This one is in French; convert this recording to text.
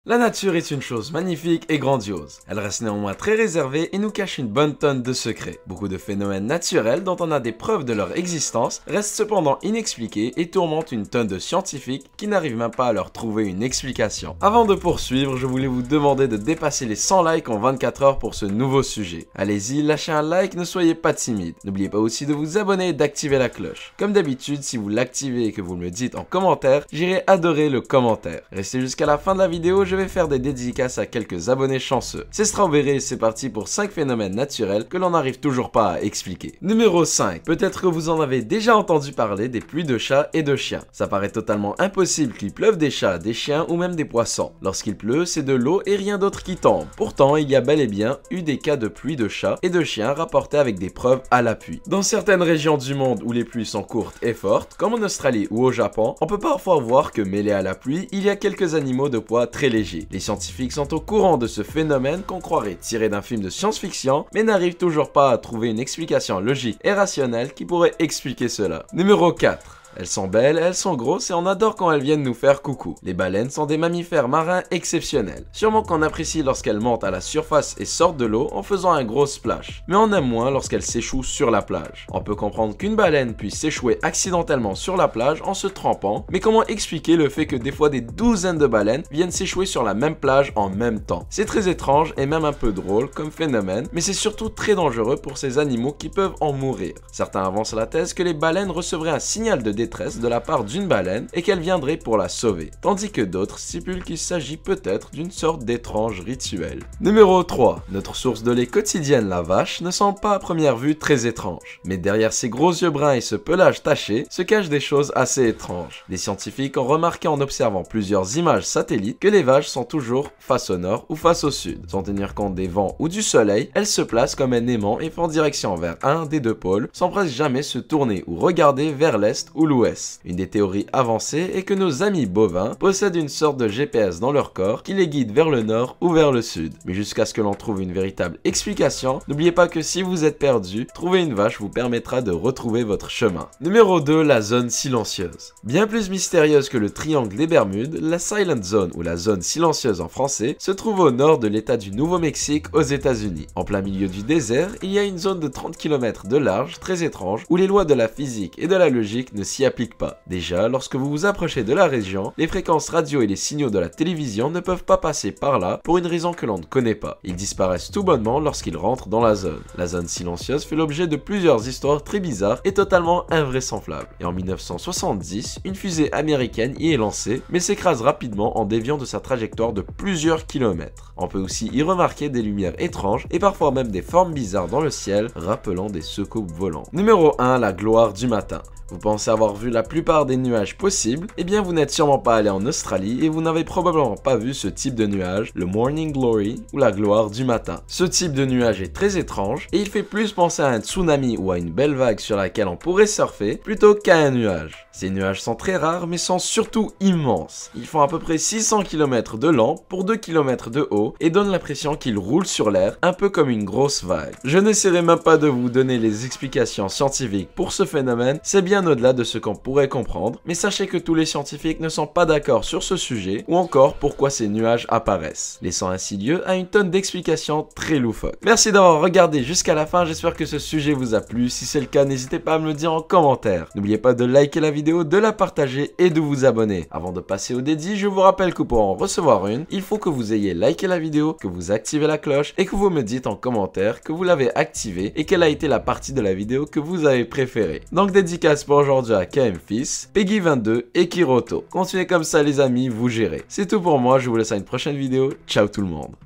La nature est une chose magnifique et grandiose. Elle reste néanmoins très réservée et nous cache une bonne tonne de secrets. Beaucoup de phénomènes naturels dont on a des preuves de leur existence restent cependant inexpliqués et tourmentent une tonne de scientifiques qui n'arrivent même pas à leur trouver une explication. Avant de poursuivre, je voulais vous demander de dépasser les 100 likes en 24 heures pour ce nouveau sujet. Allez-y, lâchez un like, ne soyez pas timide. N'oubliez pas aussi de vous abonner et d'activer la cloche. Comme d'habitude, si vous l'activez et que vous me le dites en commentaire, j'irai adorer le commentaire. Restez jusqu'à la fin de la vidéo, je vais faire des dédicaces à quelques abonnés chanceux. C'est Strawberry et c'est parti pour 5 phénomènes naturels que l'on n'arrive toujours pas à expliquer. Numéro 5. Peut-être que vous en avez déjà entendu parler des pluies de chats et de chiens. Ça paraît totalement impossible qu'il pleuve des chats, des chiens ou même des poissons. Lorsqu'il pleut, c'est de l'eau et rien d'autre qui tombe. Pourtant, il y a bel et bien eu des cas de pluie de chats et de chiens rapportés avec des preuves à l'appui. Dans certaines régions du monde où les pluies sont courtes et fortes, comme en Australie ou au Japon, on peut parfois voir que mêlés à la pluie, il y a quelques animaux de poids très légers. Les scientifiques sont au courant de ce phénomène qu'on croirait tiré d'un film de science-fiction, mais n'arrivent toujours pas à trouver une explication logique et rationnelle qui pourrait expliquer cela. Numéro 4. Elles sont belles, elles sont grosses et on adore quand elles viennent nous faire coucou. Les baleines sont des mammifères marins exceptionnels. Sûrement qu'on apprécie lorsqu'elles montent à la surface et sortent de l'eau en faisant un gros splash. Mais on aime moins lorsqu'elles s'échouent sur la plage. On peut comprendre qu'une baleine puisse s'échouer accidentellement sur la plage en se trempant, mais comment expliquer le fait que des fois des douzaines de baleines viennent s'échouer sur la même plage en même temps? C'est très étrange et même un peu drôle comme phénomène, mais c'est surtout très dangereux pour ces animaux qui peuvent en mourir. Certains avancent la thèse que les baleines recevraient un signal de détresse de la part d'une baleine et qu'elle viendrait pour la sauver, tandis que d'autres stipulent qu'il s'agit peut-être d'une sorte d'étrange rituel. Numéro 3. Notre source de lait quotidienne, la vache, ne semble pas à première vue très étrange, mais derrière ses gros yeux bruns et ce pelage taché se cachent des choses assez étranges. Les scientifiques ont remarqué en observant plusieurs images satellites que les vaches sont toujours face au nord ou face au sud. Sans tenir compte des vents ou du soleil, elles se placent comme un aimant et font direction vers un des deux pôles sans presque jamais se tourner ou regarder vers l'est ou l'ouest. Une des théories avancées est que nos amis bovins possèdent une sorte de GPS dans leur corps qui les guide vers le nord ou vers le sud. Mais jusqu'à ce que l'on trouve une véritable explication, n'oubliez pas que si vous êtes perdu, trouver une vache vous permettra de retrouver votre chemin. Numéro 2. La zone silencieuse. Bien plus mystérieuse que le triangle des Bermudes, la Silent Zone ou la zone silencieuse en français se trouve au nord de l'état du Nouveau-Mexique aux États-Unis. En plein milieu du désert, il y a une zone de 30 km de large très étrange où les lois de la physique et de la logique ne s'y appliquent pas. Déjà, lorsque vous vous approchez de la région, les fréquences radio et les signaux de la télévision ne peuvent pas passer par là pour une raison que l'on ne connaît pas. Ils disparaissent tout bonnement lorsqu'ils rentrent dans la zone. La zone silencieuse fait l'objet de plusieurs histoires très bizarres et totalement invraisemblables. Et en 1970, une fusée américaine y est lancée, mais s'écrase rapidement en déviant de sa trajectoire de plusieurs kilomètres. On peut aussi y remarquer des lumières étranges et parfois même des formes bizarres dans le ciel, rappelant des soucoupes volantes. Numéro 1. La gloire du matin. Vous pensez avoir vu la plupart des nuages possibles? Eh bien, vous n'êtes sûrement pas allé en Australie et vous n'avez probablement pas vu ce type de nuage, le Morning Glory ou la gloire du matin. Ce type de nuage est très étrange et il fait plus penser à un tsunami ou à une belle vague sur laquelle on pourrait surfer plutôt qu'à un nuage. Ces nuages sont très rares mais sont surtout immenses. Ils font à peu près 600 km de long pour 2 km de haut et donnent l'impression qu'ils roulent sur l'air un peu comme une grosse vague. Je n'essaierai même pas de vous donner les explications scientifiques pour ce phénomène, c'est bien au-delà de ce qu'on pourrait comprendre, mais sachez que tous les scientifiques ne sont pas d'accord sur ce sujet ou encore pourquoi ces nuages apparaissent, laissant ainsi lieu à une tonne d'explications très loufoques. Merci d'avoir regardé jusqu'à la fin, j'espère que ce sujet vous a plu. Si c'est le cas, n'hésitez pas à me le dire en commentaire. N'oubliez pas de liker la vidéo, de la partager et de vous abonner. Avant de passer au dédi, je vous rappelle que pour en recevoir une, il faut que vous ayez liké la vidéo, que vous activez la cloche et que vous me dites en commentaire que vous l'avez activée et quelle a été la partie de la vidéo que vous avez préférée. Donc dédicace pour aujourd'hui à KM Fils, Peggy22 et Kiroto. Continuez comme ça les amis, vous gérez. C'est tout pour moi, je vous laisse à une prochaine vidéo. Ciao tout le monde.